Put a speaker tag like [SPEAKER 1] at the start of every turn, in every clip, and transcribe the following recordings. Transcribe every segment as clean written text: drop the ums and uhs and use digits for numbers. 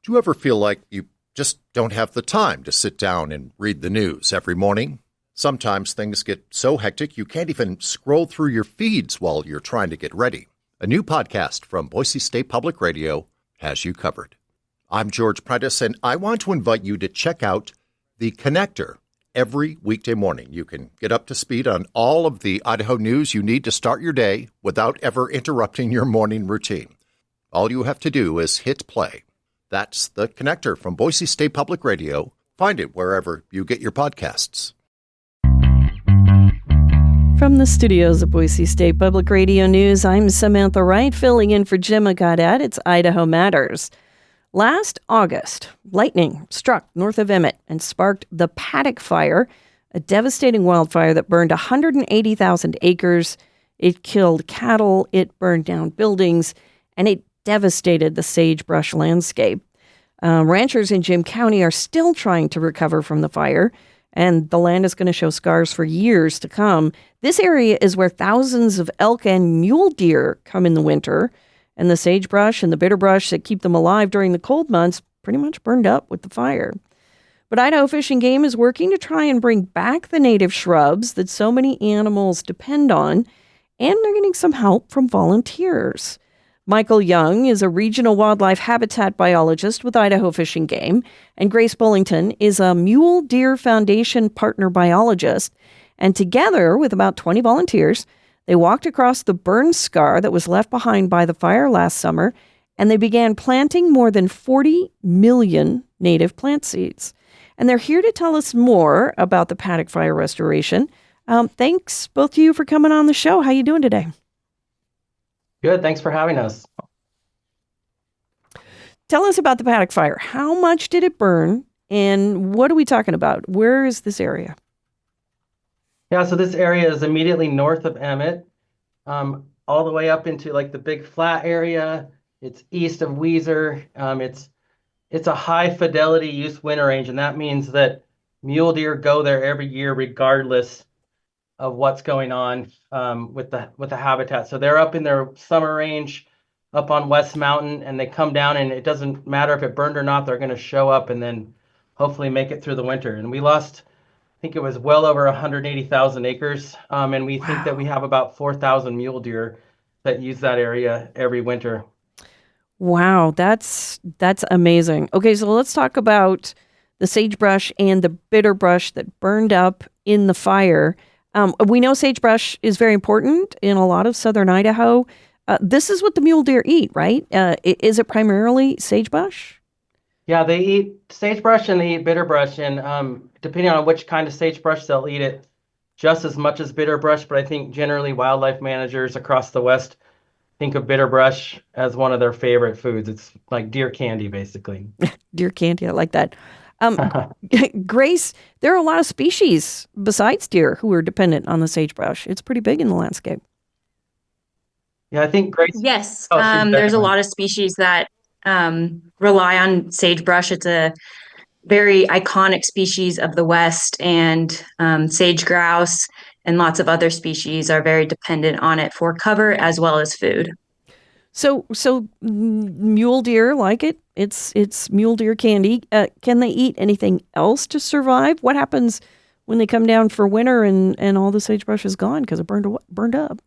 [SPEAKER 1] Do you ever feel like you just don't have the time to sit down and read the news every morning? Sometimes things get so hectic you can't even scroll through your feeds while you're trying to get ready. A new podcast from Boise State Public Radio has you covered. I'm George Prentice, and I want to invite you to check out The Connector every weekday morning. You can get up to speed on all of the Idaho news you need to start your day without ever interrupting your morning routine. All you have to do is hit play. That's The Connector from Boise State Public Radio. Find it wherever you get your podcasts.
[SPEAKER 2] From the studios of Boise State Public Radio News, I'm Samantha Wright, filling in for Jim Agadat. It's Idaho Matters. Last August, lightning struck north of Emmett and sparked the Paddock fire, a devastating wildfire that burned 180,000 acres. It killed cattle, it burned down buildings, and it devastated the sagebrush landscape. Ranchers in Jim County are still trying to recover from the fire, and the land is going to show scars for years to come. This area is where thousands of elk and mule deer come in the winter, and the sagebrush and the bitterbrush that keep them alive during the cold months pretty much burned up with the fire. But Idaho Fish and Game is working to try and bring back the native shrubs that so many animals depend on, and they're getting some help from volunteers. Michael Young is a regional wildlife habitat biologist with Idaho Fish and Game, and Grace Bullington is a Mule Deer Foundation partner biologist. And together, with about 20 volunteers, they walked across the burn scar that was left behind by the fire last summer, and they began planting more than 40 million native plant seeds. And they're here to tell us more about the Paddock fire restoration. Thanks, both of you, for coming on the show. How you doing today?
[SPEAKER 3] Good. Thanks for having us.
[SPEAKER 2] Tell us about the Paddock fire. How much did it burn, and what are we talking about? Where is this area?
[SPEAKER 3] Yeah, so this area is immediately north of Emmett, all the way up into like the Big Flat area. It's east of Weiser. It's a high fidelity use winter range, and that means that mule deer go there every year regardless of what's going on with the habitat. So they're up in their summer range up on West Mountain, and they come down, and it doesn't matter if it burned or not, they're going to show up and then hopefully make it through the winter. And we lost, I think it was well over 180,000 acres, and we think that we have about 4,000 mule deer that use that area every winter.
[SPEAKER 2] Wow, that's amazing. Okay, so let's talk about the sagebrush and the bitterbrush that burned up in the fire. We know sagebrush is very important in a lot of southern Idaho. This is what the mule deer eat, right? Is it primarily sagebrush?
[SPEAKER 3] Yeah, they eat sagebrush and they eat bitterbrush, and depending on which kind of sagebrush, they'll eat it just as much as bitterbrush. But I think generally wildlife managers across the West think of bitterbrush as one of their favorite foods. It's like deer candy, basically.
[SPEAKER 2] Deer candy, I like that. Grace, there are a lot of species besides deer who are dependent on the sagebrush. It's pretty big in the landscape.
[SPEAKER 3] Yeah, I think Grace.
[SPEAKER 4] Yes, there's a lot of species that rely on sagebrush. It's a very iconic species of the West, and sage grouse and lots of other species are very dependent on it for cover as well as food.
[SPEAKER 2] So mule deer like it. It's mule deer candy. Can they eat anything else to survive? What happens when they come down for winter and all the sagebrush is gone because it burned up?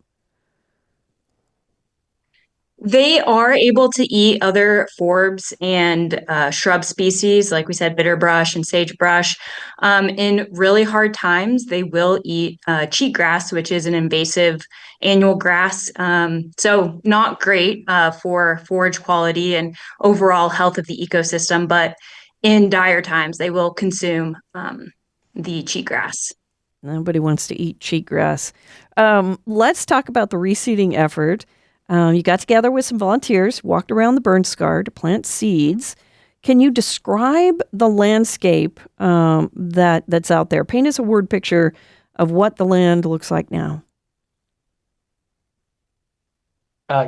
[SPEAKER 4] They are able to eat other forbs and shrub species, like we said, bitterbrush and sagebrush. In really hard times, they will eat cheatgrass, which is an invasive annual grass. So not great for forage quality and overall health of the ecosystem, but in dire times, they will consume the cheatgrass.
[SPEAKER 2] Nobody wants to eat cheatgrass. Let's talk about the reseeding effort. You got together with some volunteers, walked around the burn scar to plant seeds. Can you describe the landscape that's out there? Paint us a word picture of what the land looks like now.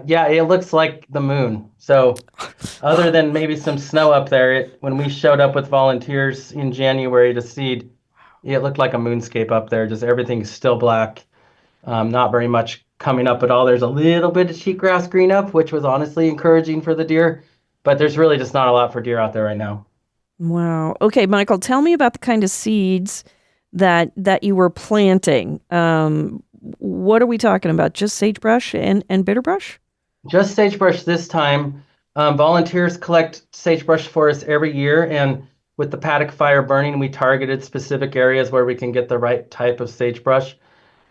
[SPEAKER 3] Yeah, it looks like the moon. So other than maybe some snow up there, when we showed up with volunteers in January to seed, it looked like a moonscape up there. Just everything's still black. Not very much coming up at all. There's a little bit of cheatgrass green up, which was honestly encouraging for the deer. but there's really just not a lot for deer out there right now.
[SPEAKER 2] Wow. Okay, Michael, tell me about the kind of seeds that you were planting. What are we talking about? Just sagebrush and bitterbrush?
[SPEAKER 3] Just sagebrush this time. Volunteers collect sagebrush for us every year, and with the Paddock fire burning, we targeted specific areas where we can get the right type of sagebrush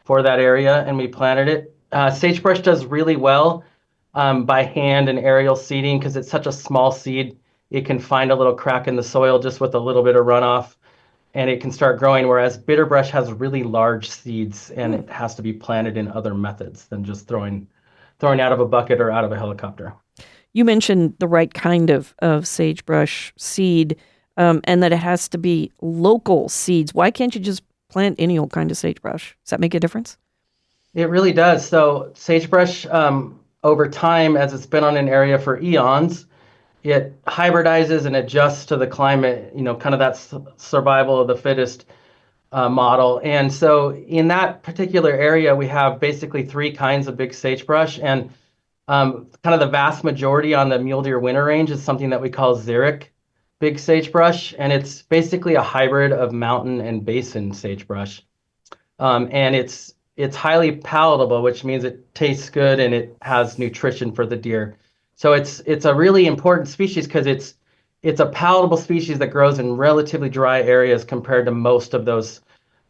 [SPEAKER 3] for that area, and we planted it. Sagebrush does really well by hand and aerial seeding because it's such a small seed. It can find a little crack in the soil just with a little bit of runoff, and it can start growing, whereas bitterbrush has really large seeds, and it has to be planted in other methods than just throwing out of a bucket or out of a helicopter.
[SPEAKER 2] You mentioned the right kind of sagebrush seed, and that it has to be local seeds. Why can't you just plant any old kind of sagebrush? Does that make a difference?
[SPEAKER 3] It really does. So sagebrush, over time, as it's been on an area for eons, it hybridizes and adjusts to the climate, kind of that survival of the fittest model. And so in that particular area, we have basically three kinds of big sagebrush. And kind of the vast majority on the mule deer winter range is something that we call xeric big sagebrush. And it's basically a hybrid of mountain and basin sagebrush. And it's highly palatable, which means it tastes good and it has nutrition for the deer. So it's a really important species because it's a palatable species that grows in relatively dry areas compared to most of those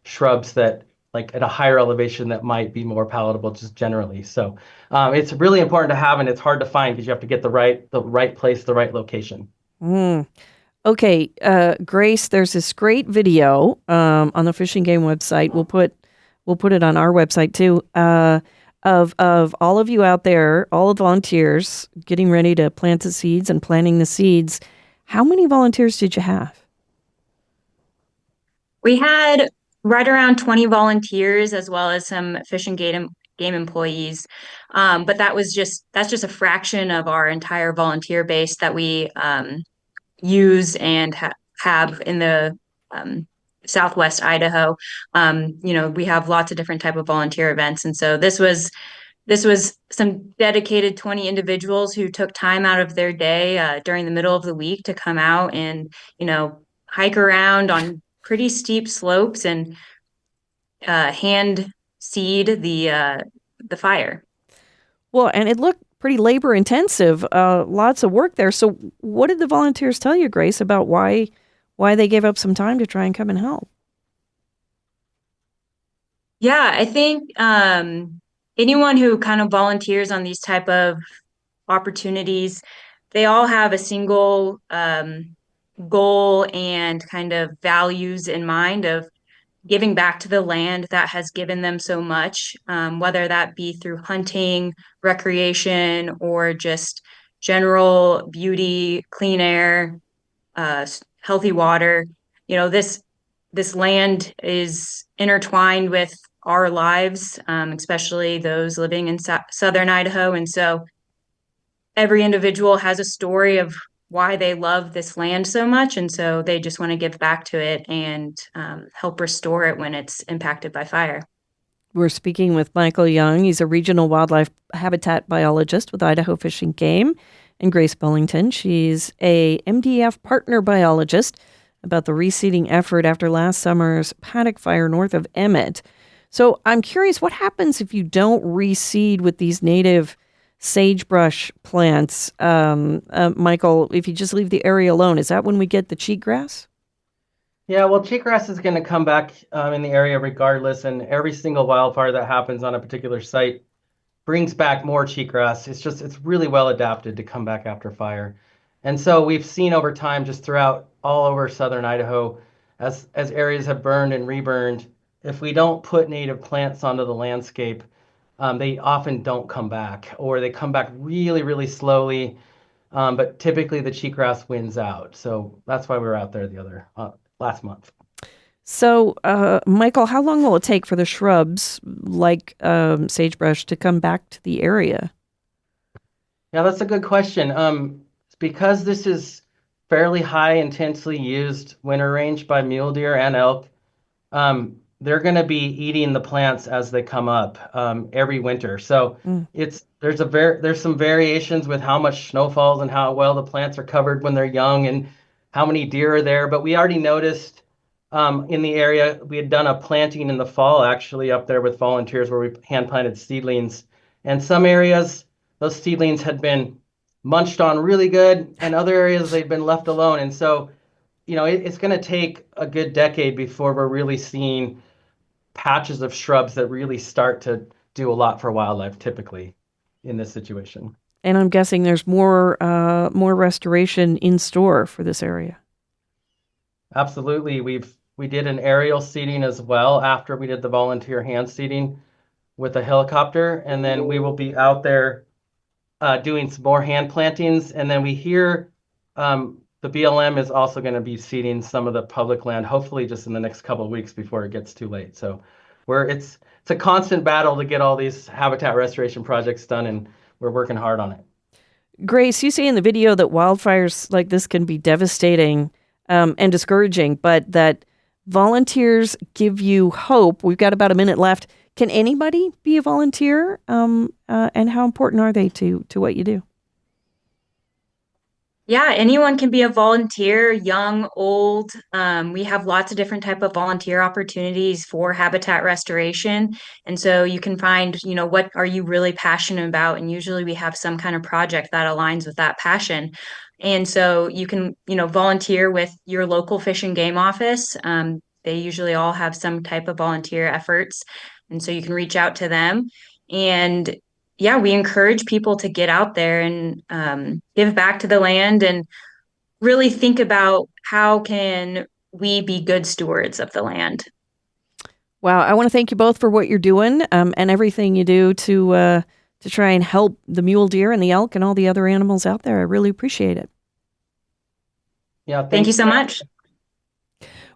[SPEAKER 3] shrubs that like at a higher elevation that might be more palatable just generally. So it's really important to have, and it's hard to find because you have to get the right place, the right location.
[SPEAKER 2] Okay, Grace, there's this great video on the Fish and Game website. We'll put it on our website too. Of all of you out there, all the volunteers getting ready to plant the seeds and planting the seeds. How many volunteers did you have?
[SPEAKER 4] We had right around 20 volunteers as well as some Fish and Game employees. But that's just a fraction of our entire volunteer base that we use and have in the Southwest Idaho. We have lots of different type of volunteer events. And so this was some dedicated 20 individuals who took time out of their day during the middle of the week to come out and, hike around on pretty steep slopes and hand seed the fire.
[SPEAKER 2] Well, and it looked pretty labor intensive, lots of work there. So what did the volunteers tell you, Grace, about why they gave up some time to try and come and help?
[SPEAKER 4] Yeah, I think anyone who kind of volunteers on these type of opportunities, they all have a single goal and kind of values in mind of giving back to the land that has given them so much, whether that be through hunting, recreation, or just general beauty, clean air, healthy water. This land is intertwined with our lives, especially those living in southern Idaho. And so every individual has a story of why they love this land so much. And so they just want to give back to it and help restore it when it's impacted by fire.
[SPEAKER 2] We're speaking with Michael Young. He's a regional wildlife habitat biologist with Idaho Fish and Game, and Grace Bullington. She's a MDF partner biologist about the reseeding effort after last summer's Paddock fire north of Emmett. So I'm curious, what happens if you don't reseed with these native sagebrush plants? Michael, if you just leave the area alone, is that when we get the cheatgrass?
[SPEAKER 3] Yeah, well, cheatgrass is going to come back in the area regardless, and every single wildfire that happens on a particular site brings back more cheatgrass. It's really well adapted to come back after fire. And so we've seen over time just throughout all over southern Idaho, as areas have burned and reburned, if we don't put native plants onto the landscape, they often don't come back, or they come back really, really slowly. But typically the cheatgrass wins out. So that's why we were out there last month.
[SPEAKER 2] So, Michael, how long will it take for the shrubs like sagebrush to come back to the area?
[SPEAKER 3] Yeah, that's a good question. Because this is fairly high intensely used winter range by mule deer and elk, they're going to be eating the plants as they come up every winter. So there's some variations with how much snow falls and how well the plants are covered when they're young and how many deer are there. But we already noticed in the area, we had done a planting in the fall actually up there with volunteers where we hand planted seedlings. And some areas, those seedlings had been munched on really good, and other areas they've been left alone. And so, it's going to take a good decade before we're really seeing patches of shrubs that really start to do a lot for wildlife typically in this situation.
[SPEAKER 2] And I'm guessing there's more restoration in store for this area.
[SPEAKER 3] Absolutely. We did an aerial seeding as well after we did the volunteer hand seeding with a helicopter, and then we will be out there doing some more hand plantings. And then we hear the BLM is also going to be seeding some of the public land, hopefully just in the next couple of weeks before it gets too late. So it's a constant battle to get all these habitat restoration projects done, and we're working hard on it.
[SPEAKER 2] Grace, you say in the video that wildfires like this can be devastating and discouraging, but that volunteers give you hope. We've got about a minute left. Can anybody be a volunteer? And how important are they to what you do?
[SPEAKER 4] Yeah, anyone can be a volunteer, young, old. We have lots of different type of volunteer opportunities for habitat restoration. And so you can find, what are you really passionate about? And usually we have some kind of project that aligns with that passion. And so you can, volunteer with your local fish and game office. They usually all have some type of volunteer efforts. And so you can reach out to them. And yeah, we encourage people to get out there and give back to the land and really think about how can we be good stewards of the land.
[SPEAKER 2] Wow, I want to thank you both for what you're doing and everything you do to try and help the mule deer and the elk and all the other animals out there. I really appreciate it.
[SPEAKER 3] Yeah,
[SPEAKER 4] thank you so much.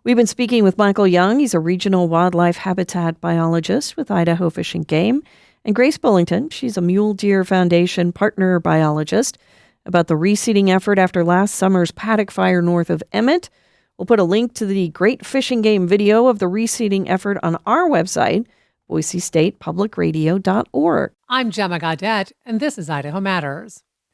[SPEAKER 2] We've been speaking with Michael Young. He's a regional wildlife habitat biologist with Idaho Fish and Game. And Grace Bullington, she's a Mule Deer Foundation partner biologist, about the reseeding effort after last summer's Paddock fire north of Emmett. We'll put a link to the Great Fish and Game video of the reseeding effort on our website, BoiseStatePublicRadio.org.
[SPEAKER 5] I'm Gemma Gaudette, and this is Idaho Matters.